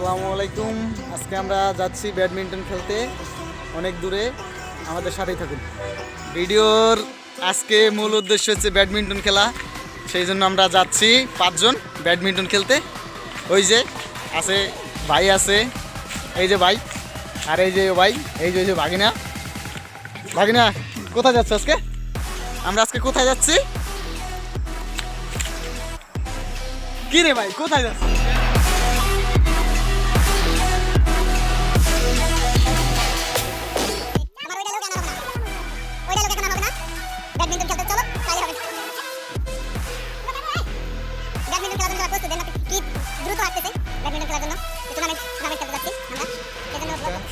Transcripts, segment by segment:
আসসালামু আলাইকুম। আজকে আমরা যাচ্ছি ব্যাডমিন্টন খেলতে অনেক দূরে, আমাদের সাথেই থাকুন। ভিডিওর আজকে মূল উদ্দেশ্য হচ্ছে ব্যাডমিন্টন খেলা, সেই জন্য আমরা যাচ্ছি 5 জন ব্যাডমিন্টন খেলতে। ওই যে আছে ভাই, আছে এই যে ভাই, আর এই যে ভাই, এই যে ভাগিনা। ভাগিনা কোথায় যাচ্ছে আজকে? আমরা আজকে কোথায় যাচ্ছি? কি রে ভাই, কোথায় যাচ্ছি?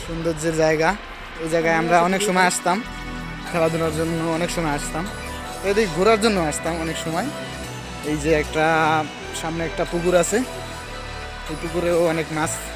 সৌন্দর্যের জায়গা, এই জায়গায় আমরা অনেক সময় আসতাম খেলাধুলার জন্য, অনেক সময় আসতাম এদিকে ঘোরার জন্য আসতাম অনেক সময়। এই যে একটা সামনে একটা পুকুর আছে, এই পুকুরেও অনেক মাছ আছে।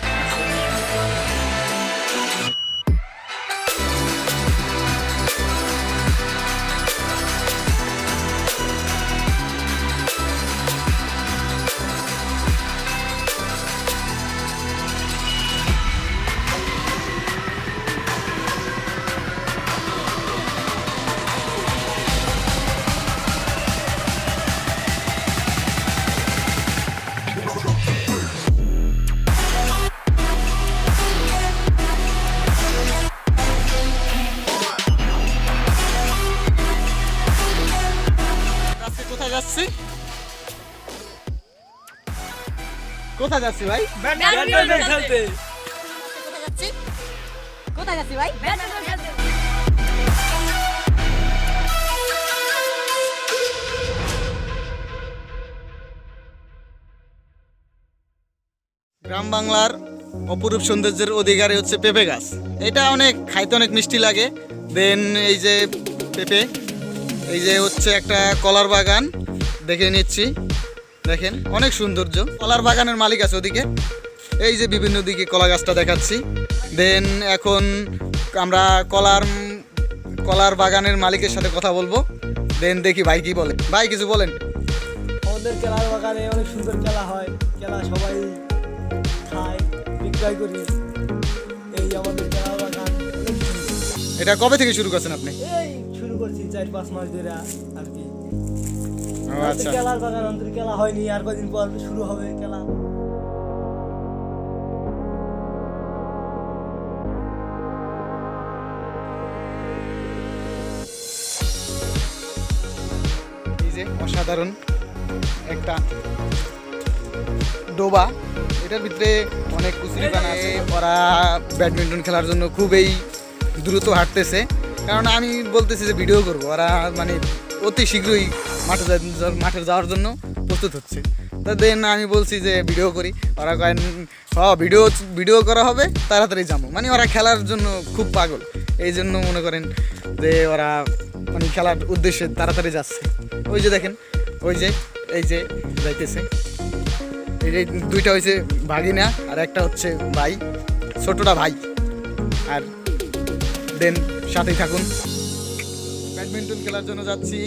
কোথায় যাচ্ছি ভাই? ব্যাডমিন্টন খেলতে। কোথায় যাচ্ছি ভাই? ব্যাডমিন্টন খেলতে। গ্রাম বাংলার অপরূপ সৌন্দর্যের অধিকারী হচ্ছে পেঁপে গাছ। এটা অনেক খাইতে অনেক মিষ্টি লাগে। দেন এই যে পেঁপে, এই যে হচ্ছে একটা কলার বাগান দেখে নিচ্ছি, দেখেন অনেক সৌন্দর্য। কলার বাগানের মালিক আছে ওদিকে, এই যে বিভিন্ন দিকে কলা গাছটা দেখাচ্ছি। দেন এখন আমরা কলার বাগানের মালিকের সাথে কথা বলবো। দেন দেখি ভাই কি বলে। ভাই কিছু বলেন। আমাদের কেলার বাগানে অনেক সুন্দর খেলা হয়, খেলা সবাই খায়, বিক্রয় করি। এই আমাদের কেলার বাগান অনেক সুন্দর। এটা কবে থেকে শুরু করছেন আপনি? এই শুরু করছি 4-5 মাস ধরে আর কি। আচ্ছা, কেলার বাগান অন্তর খেলা হয়নি, আর কদিন পর শুরু হবে খেলা। এই যে অসাধারণ একটা ডোবা, এটার ভিতরে অনেক কুচুরিপানা আছে। ওরা ব্যাডমিন্টন খেলার জন্য খুবই দ্রুত হাঁটতেছে, কারণ আমি বলতেছি যে ভিডিও করবো, ওরা মানে অতি শীঘ্রই মাঠে যাওয়ার জন্য প্রস্তুত হচ্ছে। তা দেন আমি বলছি যে ভিডিও করি, ওরা কয়েন ভিডিও করা হবে, তাড়াতাড়ি যাবো। মানে ওরা খেলার জন্য খুব পাগল, এই জন্য মনে করেন যে ওরা মানে খেলার উদ্দেশ্যে তাড়াতাড়ি যাচ্ছে। ওই যে দেখেন, ওই যে এই যে যাইতেছে, এই যে দুইটা হয়েছে ভাগিনা আর একটা হচ্ছে ভাই, ছোটটা ভাই। আর দেন সাথেই থাকুন। ব্যাডমিন্টন খেলার জন্য যাচ্ছি।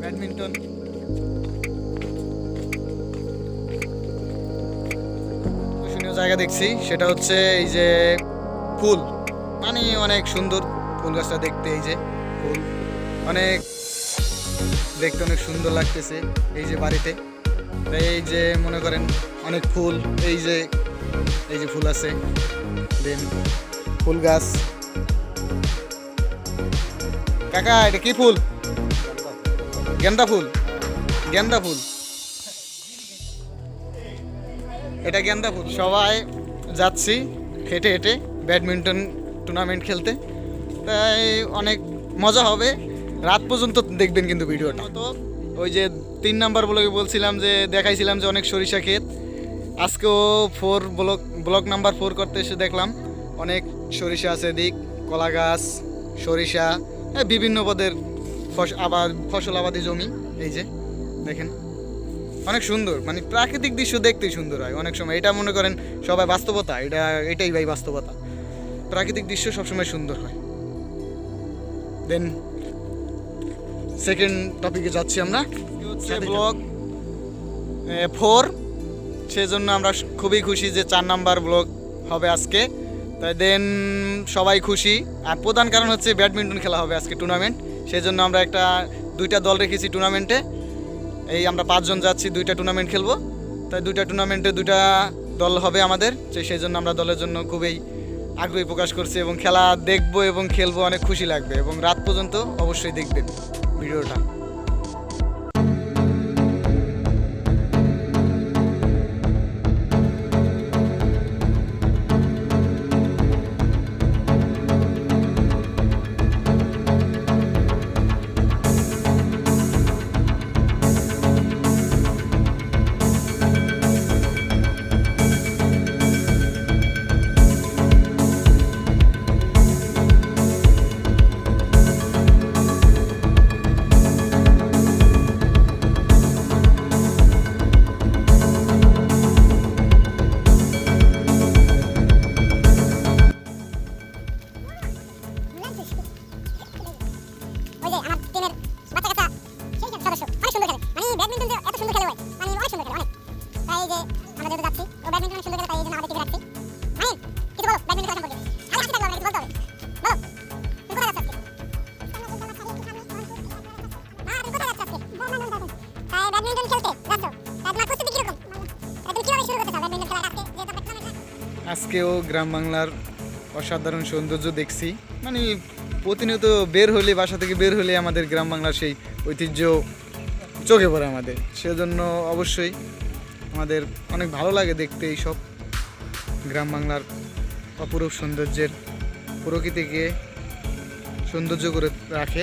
ব্যাডমিন্টন আকর্ষণীয় জায়গা দেখছি, সেটা হচ্ছে এই যে ফুল, মানে অনেক সুন্দর ফুল গাছটা দেখতে। এই যে ফুল অনেক দেখতে অনেক সুন্দর লাগতেছে। এই যে বাড়িতে এই যে মনে করেন অনেক ফুল, এই যে ফুল আছে। দেন ফুল গাছ। কাকা এটা কি ফুল? গেন্দা ফুল। গেন্দা ফুল, এটা গেন্দা ফুল। সবাই যাচ্ছি হেঁটে হেঁটে ব্যাডমিন্টন টুর্নামেন্ট খেলতে, তাই অনেক মজা হবে। রাত পর্যন্ত দেখবেন কিন্তু ভিডিওটা। তো ওই যে 3 নাম্বার ব্লগে বলছিলাম যে দেখাইছিলাম যে অনেক সরিষা ক্ষেত, আজকেও ব্লক নাম্বার 4 করতে এসে দেখলাম অনেক সরিষা আছে, দিক কলা গাছ, সরিষা, বিভিন্ন পদের ফসল আবাদি জমি। এই যে দেখেন অনেক সুন্দর, মানে প্রাকৃতিক দৃশ্য দেখতেই সুন্দর হয় অনেক সময়। এটা মনে করেন সবাই বাস্তবতা, এটাই ভাই বাস্তবতা। প্রাকৃতিক দৃশ্য সবসময় সুন্দর হয়। দেন সেকেন্ড টপিকে যাচ্ছি আমরা, হচ্ছে ব্লক 4 সেজন্য আমরা খুবই খুশি যে 4 নাম্বার ব্লগ হবে আজকে। তাই দেন সবাই খুশি। আর প্রধান কারণ হচ্ছে ব্যাডমিন্টন খেলা হবে আজকে টুর্নামেন্ট, সেজন্য আমরা দুইটা দল রেখেছি টুর্নামেন্টে। এই আমরা 5 জন যাচ্ছি, 2টা টুর্নামেন্ট খেলবো। তাই 2টা টুর্নামেন্টে 2টা দল হবে আমাদের, সেই জন্য আমরা দলের জন্য খুবই আগ্রহী প্রকাশ করছি এবং খেলা দেখবো এবং খেলবো, অনেক খুশি লাগবে এবং রাত পর্যন্ত অবশ্যই দেখবেন ভিডিওটা। আজকেও গ্রাম বাংলার অসাধারণ সৌন্দর্য দেখছি। মানে প্রতিনিয়ত বাসা থেকে বের হলে আমাদের গ্রাম বাংলার সেই ঐতিহ্য চোখে পড়ে আমাদের, সেজন্য অবশ্যই আমাদের অনেক ভালো লাগে দেখতে এইসব গ্রাম বাংলার অপরূপ সৌন্দর্যের, প্রকৃতিকে সৌন্দর্য করে রাখে।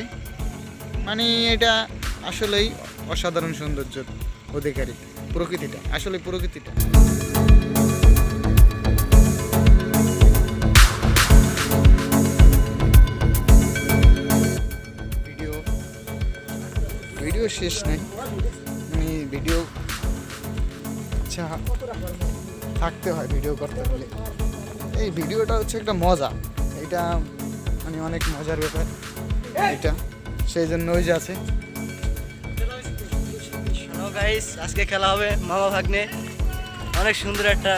মানে এটা আসলেই অসাধারণ সৌন্দর্যের অধিকারী প্রকৃতিটা, আসলে প্রকৃতিটা। ভিডিও শেষ নাই, মানে ভিডিও আচ্ছা থাকতে হয় ভিডিও করতে হলে। এই ভিডিওটা হচ্ছে একটা মজা, এটা মানে অনেক মজার ব্যাপার এটা, সেই জন্য ওই যে আছে। শোনো গাইস, আজকে খেলা হবে মামা ভাগ্নে, অনেক সুন্দর একটা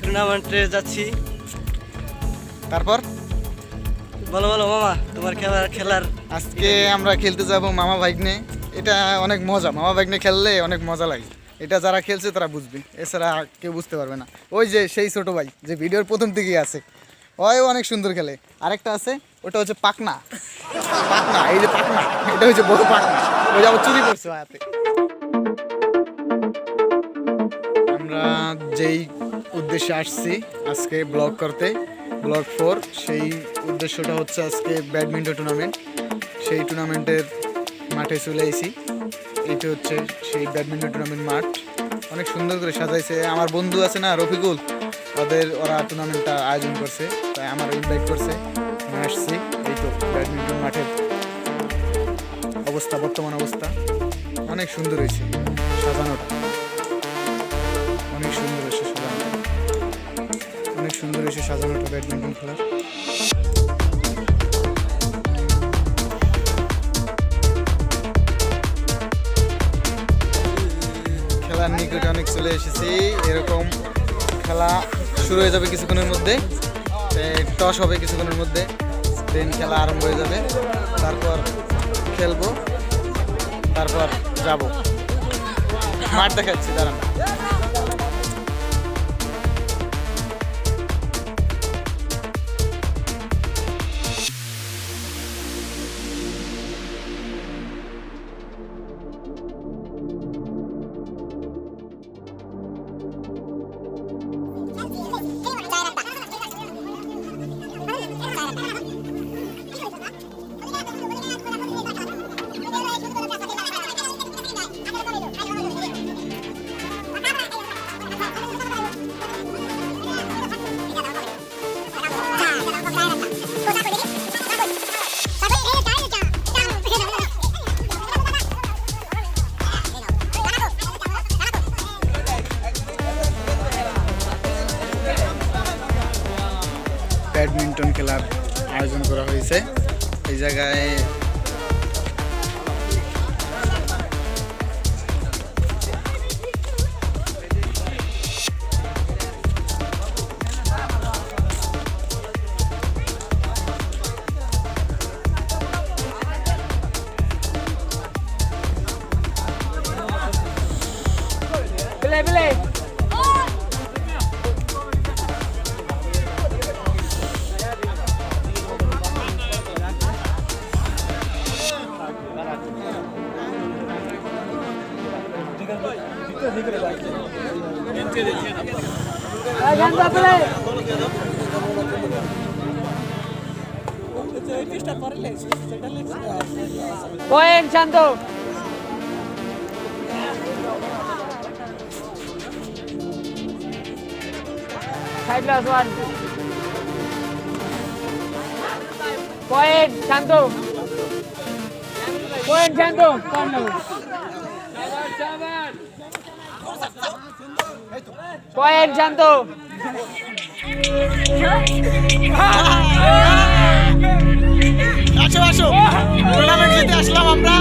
টুর্নামেন্টে যাচ্ছি। তারপর বলো বলো মামা, তোমার খেলার আজকে আমরা খেলতে যাব মামা ভাগ্নে। এটা অনেক মজা, মামা ভাগ্নে খেললে অনেক মজা লাগে। এটা যারা খেলছে তারা বুঝবে, এছাড়া কেউ বুঝতে পারবে না। ওই যে সেই ছোট ভাই যে ভিডিওর প্রথম দিকেই আছে, ওই অনেক সুন্দর খেলে। আরেকটা আছে, ওটা হচ্ছে পাকনা, এই যে পাকনা, এটা হচ্ছে বড় পাকনা, ওই যে আবার চুরি করছে হাতে। আমরা যেই উদ্দেশ্যে আসছি আজকে ব্লগ করতে, ব্লগ 4, সেই উদ্দেশ্যটা হচ্ছে আজকে ব্যাডমিন্টন টুর্নামেন্ট। সেই টুর্নামেন্টের মাঠে চলে এসেছি। এইটা হচ্ছে সেই ব্যাডমিন্টন টুর্নামেন্ট মাঠ, অনেক সুন্দর করে সাজাইছে। আমার বন্ধু আছে না রফিকুল, ওরা টুর্নামেন্টটা আয়োজন করছে, তাই আমার ইনভাইট করছে, আমি আসছি। এই তো ব্যাডমিন্টন মাঠের অবস্থা, বর্তমান অবস্থা অনেক সুন্দর হয়েছে সাজানোটা, অনেক সুন্দর হয়েছে সাজানোটা, অনেক সুন্দর হয়েছে সাজানোটা ব্যাডমিন্টন খেলার। খেলার নিকটে অনেক চলে এসেছি। এরকম খেলা শুরু হয়ে যাবে কিছুক্ষণের মধ্যে, টস হবে কিছুক্ষণের মধ্যে, দেন খেলা আরম্ভ হয়ে যাবে। তারপর খেলবো, তারপর যাব মাঠ দেখাচ্ছি, দাঁড়ান। ব্যাডমিন্টন খেলার আয়োজন করা হয়েছে এই জায়গায়। প্লে শান্ত প্লে পয়েন্ট শান্ত 5+1 পয়েন্ট শান্ত পয়েন্ট শান্ত আসো টুর্নামেন্ট জিতে আসলাম আমরা।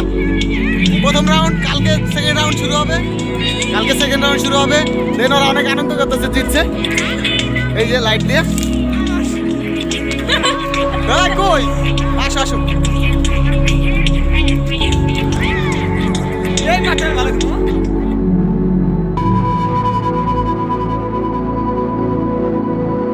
প্রথম রাউন্ড, কালকে সেকেন্ড রাউন্ড শুরু হবে। দেন ওরা অনেক আনন্দ করতেছে জিতছে। এই যে লাইট দিয়ে দাদা কই আসো